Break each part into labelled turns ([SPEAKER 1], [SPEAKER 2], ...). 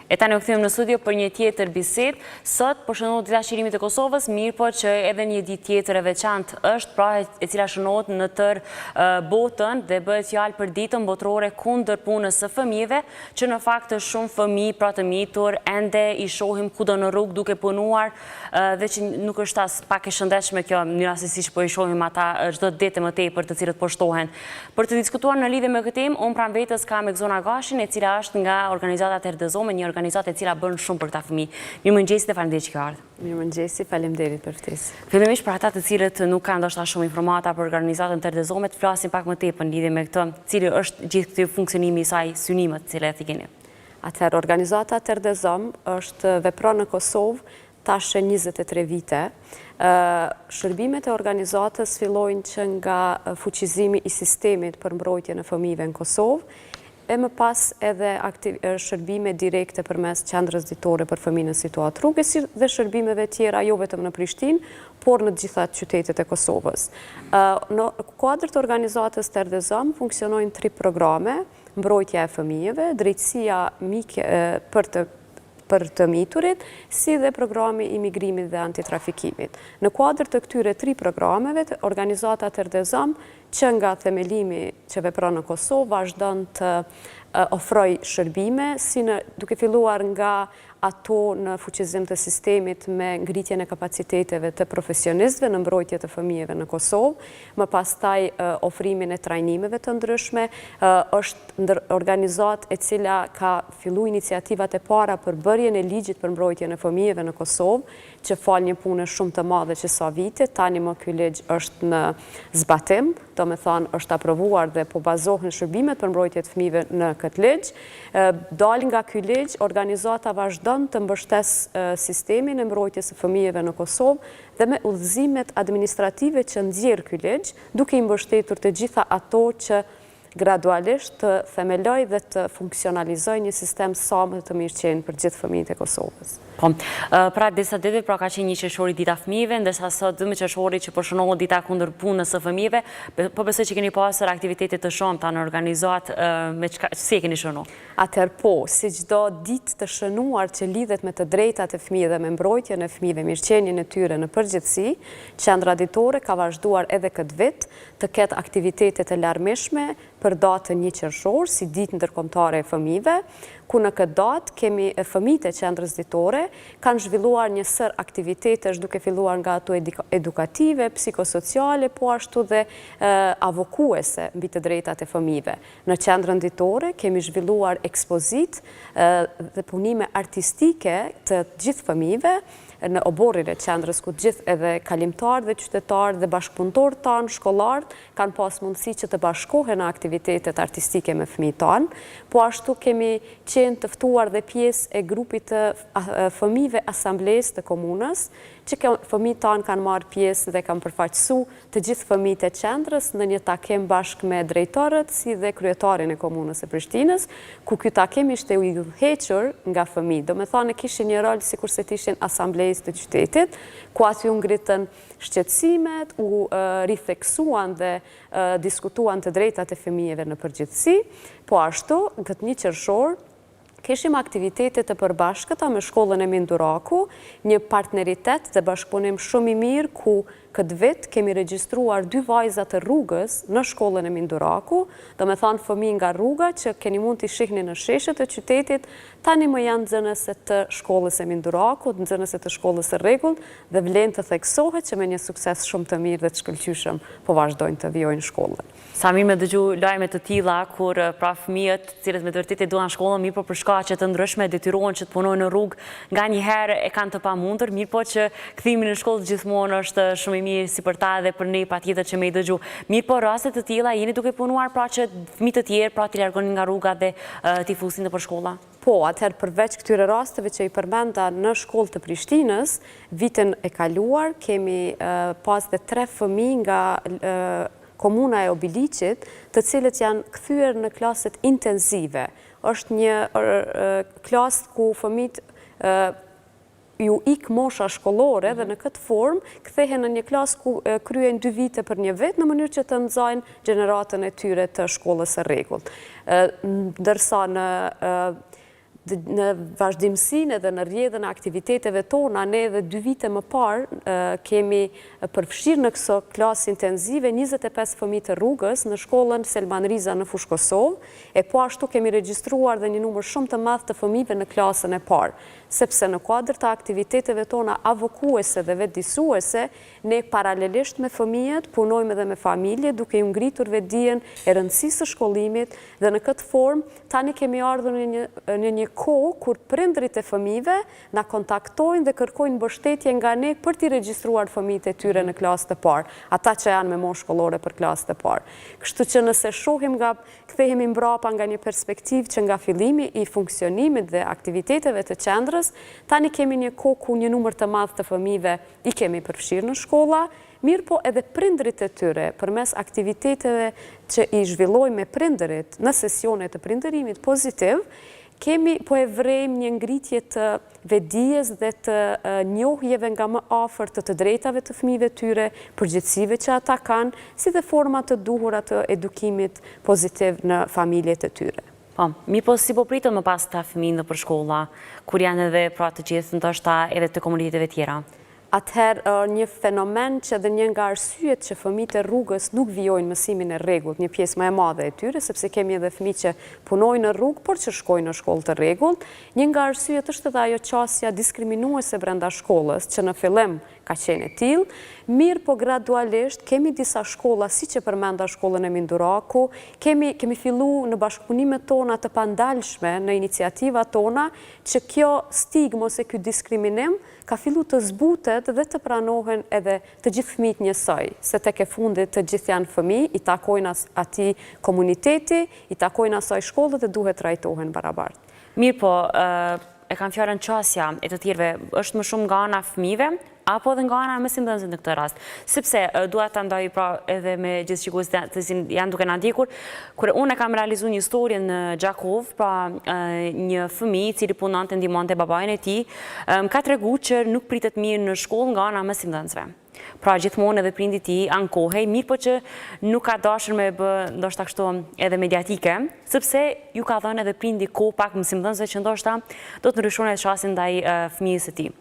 [SPEAKER 1] E tani u kthejmë në studio për një tjetër bisedë. Sot po shënohet Dita e Shërimit të Kosovës, mirë po që edhe një ditë tjetër e veçantë është, pra e cila shënohet në tërë botën dhe bëhet fjalë për ditën botërore kundër punës së fëmijëve, që në fakt është shumë fëmijë pra të mitur ende i shohim kudo në rrugë duke punuar dhe që nuk është as pak e shëndetshme kjo mënyra se siç po i shohim ata çdo ditë më tepër të cilët po shtohen. Për të diskutuar në lidhje me këtë temë, unë pranë vetes kam Ekzona Gashin, e cila është nga organizata Terdezome, një organizatë e cila bën shumë për këta fëmijë. Mirëmëngjesi dhe faleminderit që ke ardhur.
[SPEAKER 2] Mirëmëngjesi, faleminderit për ftesë.
[SPEAKER 1] Fillimisht për ata të cilët nuk kanë ndoshta shumë informata për organizatën Terdezome, të flasim pak më tepër në lidhje me këtë, cili është gjithë ky funksionimi i saj, synimet të cilat i keni.
[SPEAKER 2] Atëherë, organizata Terdezome është vepron në Kosovë tash 23 vite. Shërbimet e organizatës fillojnë që nga fuqizimi i sistemit për mbrojtjen e fëmijëve në Kosovë, e më pas edhe shërbime direkte përmes qendrës ditore për fëmijë në situatë rrugës dhe shërbimeve tjera jo vetëm në Prishtinë, por në të gjitha qytetet e Kosovës. Në kuadër të organizatës Terdezome funksionojnë 3 programe: mbrojtja e fëmijëve, drejtësia për të miturit, si dhe programi i migrimit dhe antitrafikimit. Në kuadër të këtyre 3 programeve, organizata Terdezome, që nga themelimi që vepron në Kosovë, vazhdon të ofroj shërbime, duke filluar nga ato në fuqizim të sistemit me ngritjen e kapaciteteve të profesionistëve në mbrojtje të fëmijëve në Kosovë, më pastaj ofrimin e trajnimeve të ndryshme, është organizatë e cila ka fillu iniciativat e para për bërjen e ligjit për mbrojtjen e fëmijëve në Kosovë, që fal një punë shumë të madhe që sa vite, tani më ky ligj është në zbatim, do me thënë është aprovuar dhe po bazohen shërbimet për mbrojtje të fëmijëve në këtë ligj. Dal nga ky ligj, organizata vazhdon të mbështes sistemin e mbrojtjes së fëmijëve në Kosovë dhe me udhëzimet administrative që nxjerr ky ligj, duke i mbështetur të gjitha ato që gradualisht të themeloj dhe të funksionalizoj një sistem sa më të mirëqenë për gjithë fëmijët e Kosovës.
[SPEAKER 1] Po, pra disa ditë pra ka qenë një qershori Dita e Fëmijëve, ndërsa sot 12 qershori që po shënohet Dita kundër punës së fëmijëve, po besoj që keni pasur aktivitete të shumta në organizatë, si e keni shënuar?
[SPEAKER 2] Atëherë po, si çdo ditë të shënuar që lidhet me të drejtat e fëmijëve dhe me mbrojtjen e fëmijëve, mirëqenien e tyre në përgjithësi, qendra ditore ka vazhduar edhe këtë vit të ketë aktivitete të larmishme për datën 1 qershor, si ditë ndërkombëtare e fëmijëve, ku në këtë datë kemi fëmijët e qendrës ditore kanë zhvilluar një sër aktivitetesh duke filluar nga ato edukative, psikosociale, po ashtu dhe avokuese mbi të drejtat e fëmijëve. Në qendrën ditore kemi zhvilluar ekspozitë dhe punime artistike të gjithë fëmijëve në oborrin e qendrës, ku gjithë edhe kalimtarë dhe qytetarë dhe bashkëpunëtorë tanë, shkollarët, kanë pas mundësi që të bashkohen në aktivitetet artistike me fëmijët tanë, po ashtu kemi qenë të ftuar dhe pjesë e grupit të fëmijëve asamblesë të komunës, që fëmijët tanë kanë marrë pjesë dhe kanë përfaqësu të gjithë fëmijët e qendrës në një takim bashkë me drejtorët si dhe kryetarin e komunës e Prishtinës, ku ky takim ishte i udhëhequr nga fëmijët. Do me thënë kishin një rol sikur se ishin asamblesë të qytetit, ku aty u ngritën shqetësimet, u ritheksuan dhe diskutuan të drejtat e fëmijëve në përgjithësi, po ashtu këtë 1 qershor kishim aktivitete të përbashkëta me shkollën e Minduraku, një partneritet dhe bashkëpunim shumë i mirë ku këtë vit kemi regjistruar 2 vajza të rrugës në shkollën e Minduraku, do me thënë fëmijë nga rruga që keni mund t'i shihni në sheshet të qytetit, tani më janë nxënëse të shkollës e Minduraku, nxënëse të shkollës së rregullt dhe vlen të theksohet që me një sukses shumë të mirë dhe të shkëlqyeshëm po vazhdojnë të vijojnë shkollën.
[SPEAKER 1] Sa mirë me dëgju lajme të tilla kur pra fëmijët, cilët me të vërtetë duan shkollën, mirë po për shkaqe të ndryshme detyrohen që të punojnë në rrugë, nganjëherë e kanë të pamundur, mirë po që kthimi në shkollë gjithmonë është shumë i mirë si për ta dhe për ne patjetër që me i dëgju. Mirë po raste të tilla jeni duke punuar pra që fëmijët të tjerë pra t'i largonin nga rruga dhe t'i fusin nëpër shkolla?
[SPEAKER 2] Po, atëherë përveç këtyre rasteve që i përmenda në shkollë të Prishtinës, vitin e kaluar kemi pas dhe 3 fëmijë nga komuna e Obiliqit, të cilët janë kthyer në klaset intenzive. Është një klasë ku fëmijët ju ik mosha shkollore dhe në këtë formë kthehen në një klasë ku kryen 2 vite për një vit në mënyrë që të nxajnë gjeneratën e tyre të shkollës së rregullt. Ndërsa në në vazhdimsinë edhe në rrjedhën e aktiviteteve tona, ne edhe 2 vite më parë kemi përfshirë në këso klasë intenzive 25 fëmijë të rrugës në shkollën Selman Riza në Fushë Kosovë, e po ashtu kemi regjistruar dhe një numër shumë të madh të fëmijëve në klasën e parë, sepse në kuadër të aktiviteteve tona avokuese dhe vetëdijsuese, ne paralelisht me fëmijët punojmë edhe me familje, duke ju ngritur vetdijen e rëndësisë së shkollimit, dhe në këtë formë tani kemi ardhur në një kohë kur prindrit e fëmijëve na kontaktojnë dhe kërkojnë mbështetje nga ne për t'i regjistruar fëmijët e tyre në klasë të parë, ata që janë me moshë shkollore për klasë të parë. Kështu që nëse shohim kthehemi mbrapa nga një perspektivë që nga fillimi i funksionimit dhe aktiviteteve të qendrës, tani kemi një kohë ku një numër të madh të fëmijëve i kemi përfshirë në shkolla, mirë po edhe prindrit e tyre, përmes aktiviteteve që i zhvillojmë me prindrit në sesione të prindërimit pozitiv, kemi po e vrejmë një ngritje të vetdijes dhe të njohjeve nga më afër të drejtave të fëmijëve tyre, përgjegjësive që ata kanë, si dhe forma të duhura të edukimit pozitiv në familjet e tyre.
[SPEAKER 1] Po, mi po si po pritën më pas ta fëmijë nëpër shkolla, kur janë edhe pra të gjithë ndoshta edhe të komuniteteve tjera?
[SPEAKER 2] Atëherë një fenomen që dhe një nga arsyet që fëmijët e rrugës nuk vijojnë mësimin e rregullt, një pjesë më e madhe e tyre, sepse kemi edhe fëmijë që punojnë në rrugë, por që shkojnë në shkollë të rregullt, një nga arsyet është edhe ajo qasja diskriminuese brenda shkollës, që në fillim ka qenë e tillë, mirë po gradualisht kemi disa shkolla, si që përmenda shkollën e Minduraku, kemi fillu në bashkëpunimet tona të pandalshme në iniciativat tona, që kjo stigma ose ky diskriminim ka fillu të zbutet dhe të pranohen edhe të gjithë fëmijët njësoj, se tek e fundit të gjithë janë fëmijë, i takojnë atij komuniteti, i takojnë asaj shkollë dhe duhet trajtohen barabartë.
[SPEAKER 1] Mirë po, e kam fjalën qasja e të tjerëve, është më shumë nga ana fëmijëve, apo dhe nga ana mësimdhënësit në këtë rast. Sepse dua ta ndaj pra edhe me gjithë shikuesit të cilët janë duke na ndjekur, kur unë kam realizuar një histori në Gjakov, pra një fëmijë i cili punonte ndihmonte babain e tij, ka treguar që nuk pritet mirë në shkollë nga ana mësimdhënësve. Pra gjithmonë edhe prindi i tij ankohej, mirë po që nuk ka dashur me bë ndoshta kështu edhe mediatike, sepse ju ka dhënë edhe prindi kohë pak mësimdhënësve që ndoshta do të ndryshojnë edhe çastin ndaj fëmijës së tij.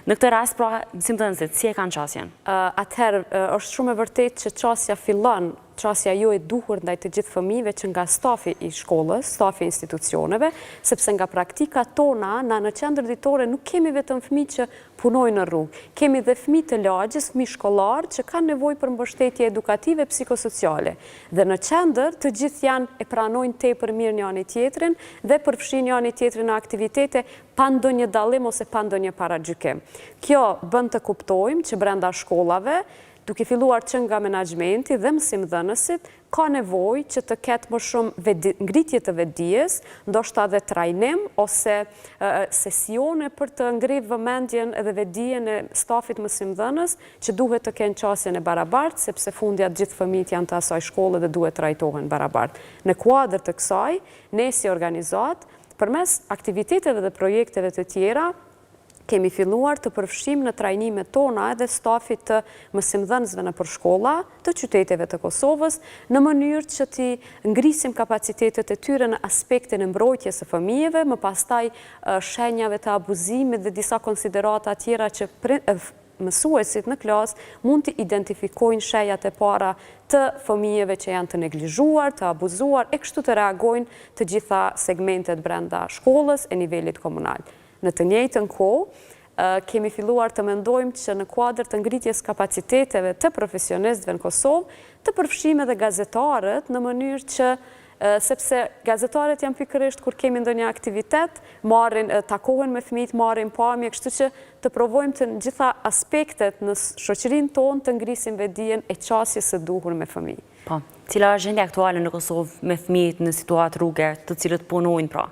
[SPEAKER 1] Në këtë rast pra mësimdhënësit si e kanë çasjen?
[SPEAKER 2] Atëherë është shumë e vërtetë që çasja fillon, çasja jo e duhur ndaj të gjithë fëmijëve që nga stafi i shkollës, stafi i institucioneve, sepse nga praktikat tona në qendër ditore nuk kemi vetëm fëmijë që punojnë në rrugë, kemi dhe fëmijë të lagjës, fëmijë shkollar që kanë nevojë për mbështetje edukative psikosociale. Dhe në qendër të gjithë janë e pranojnë tepër mirë njëri tjetrin dhe përfshin njëri tjetrin në aktivitete pa ndonjë dallim ose pa ndonjë paragjykim. Kjo bën të kuptojmë që brenda shkollave, duke filluar që nga menaxhmenti dhe mësimdhënësit, ka nevojë që të ketë më shumë ngritje të vetdijes, ndoshta edhe trajnim ose sesione për të ngritur vëmendjen edhe vetdijen e stafit mësimdhënës, që duhet të kenë qasjen e barabartë, sepse fundjat gjithë fëmijët janë të asaj shkolle dhe duhet trajtohen barabartë. Në kuadër të kësaj, ne si organizat, përmes aktiviteteve dhe projekteve të tjera, kemi filluar të përfshim në trajnimet tona edhe stafit të mësimdhënësve në përshkolla të qyteteve të Kosovës, në mënyrë që ti ngrisim kapacitetet e tyre në aspektin e mbrojtjes së fëmijëve, më pastaj shenjave të abuzimit dhe disa konsiderata tjera që mësuesit në klasë mund të identifikojnë shenjat e para të fëmijëve që janë të neglizhuar, të abuzuar, e kështu të reagojnë të gjitha segmentet brenda shkollës e nivelit komunal. Në të njëjtën kohë, kemi filluar të mendojmë që në kuadër të ngritjes kapaciteteve të profesionistëve në Kosovë, të përfshijmë edhe gazetarët në mënyrë që, sepse gazetarët janë pikërisht kur kemi ndonjë aktivitet, takohen me fëmijët, marrin pamje, kështu që të provojmë të gjitha aspektet në shoqërinë tonë të ngrisim vetdijen e qasjes së duhur me fëmijë.
[SPEAKER 1] Po, cila është gjendja aktuale në Kosovë me fëmijët në situatë rruge, të cilët punojnë pra?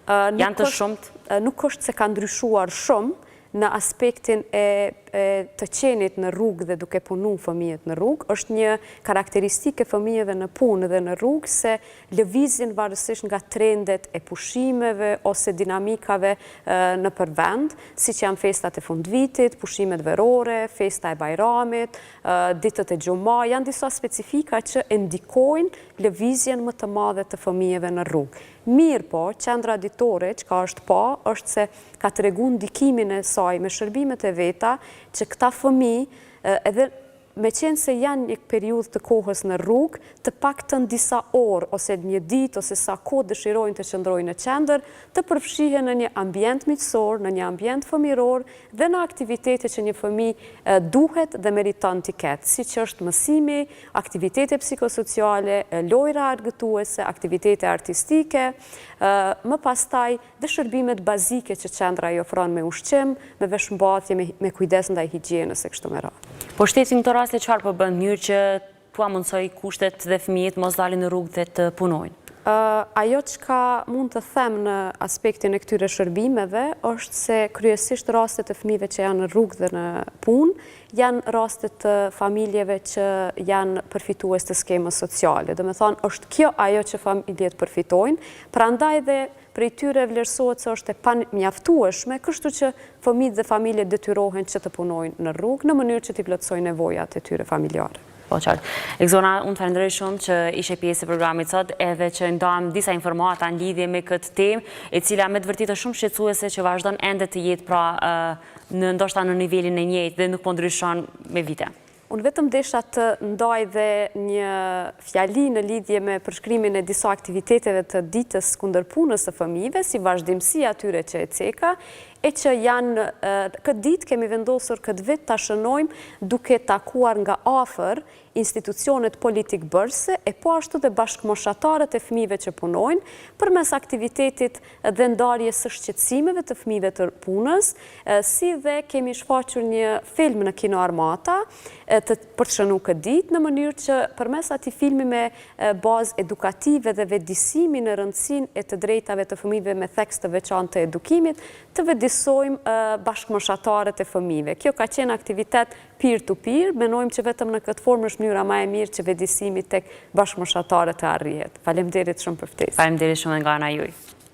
[SPEAKER 1] Janë të shumët?
[SPEAKER 2] Nuk është se ka ndryshuar shumë në aspektin e të qenit në rrugë dhe duke punu fëmijët në rrugë, është një karakteristike fëmijëve në punë dhe në rrugë se lëvizjen varësisht nga trendet e pushimeve ose dinamikave në përvend, si që janë festat e fundvitit, pushimet verore, festa e bajramit, ditët e gjuma, janë disa specifika që ndikojnë lëvizjen më të madhe të fëmijëve në rrugë. Mirë po, qendra ditore, që ka është pa, është se ka të regu ndikimin e saj me shërbimet e veta, që këta fëmijë edhe me qenë se janë një periudhë të kohës në rrugë, të paktën disa orë, ose një ditë, ose sa kohë dëshirojnë të qëndrojnë në qendër, të përfshihen në një ambient miqësor, në një ambient fëmiror, dhe në aktivitete që një fëmijë duhet dhe meriton t'i ketë, si që është mësimi, aktivitete psikosociale, lojra argëtuese, aktivitete artistike, më pastaj dhe shërbimet bazike që qendra i ofron me ushqim, me veshmbathje, me kujdes ndaj higjienës e kështu me radhë.
[SPEAKER 1] Po shteti në këto raste çfarë po bën mënyrë që tua mundsoj kushtet dhe fëmijët mos dalin në rrugë dhe të punojnë?
[SPEAKER 2] Ajo që mund të them në aspektin e këtyre shërbimeve është se kryesisht rastet e fëmijëve që janë në rrugë dhe në punë janë rastet të familjeve që janë përfitues të skemës sociale. Do me thonë, është kjo ajo që familjet përfitojnë, prandaj dhe prej tyre vlerësohet se është e pamjaftueshme, kështu që fëmijët dhe familjet detyrohen që të punojnë në rrugë në mënyrë që t'i plotësojnë nevojat e tyre familjare.
[SPEAKER 1] Po qartë. Exona, unë të falenderoj shumë që ishe pjesë e programit sot edhe që ndam disa informata në lidhje me këtë temë, e cila me të vërtetë shumë shqetësuese që vazhdon ende të jetë pra në ndoshta në nivelin e njëjtë dhe nuk po ndryshon me vite.
[SPEAKER 2] Unë vetëm desha të ndaj dhe një fjali në lidhje me përshkrimin e disa aktiviteteve të ditës kundër punës të fëmijëve, si vazhdimësi atyre që e ceka, e që janë, këtë ditë kemi vendosur këtë vit të shënojmë duke takuar nga afër institucionet politik bërse, e po ashtu dhe bashkëmoshatarët e fëmijëve që punojnë, përmes aktivitetit dhe ndarjes së shqetësimeve të fëmijëve të punës, si dhe kemi shfaqur një film në Kino Armata për të shënu këtë ditë, në mënyrë që përmes ati filmi me bazë edukative dhe vetëdijsimi në rëndësinë e të drejtave të fëmijëve me theks të veçantë të edukimit, të vetëdijsojmë bashkëmoshatarët e fëmijëve. Kjo ka qenë aktivitet peer-to-peer, menojmë që vetëm në këtë formë është mënyra më e mirë që vetëdijsimi tek bashkëmoshatarët të arrihet. Faleminderit shumë për ftesën.
[SPEAKER 1] Faleminderit shumë nga ana juaj.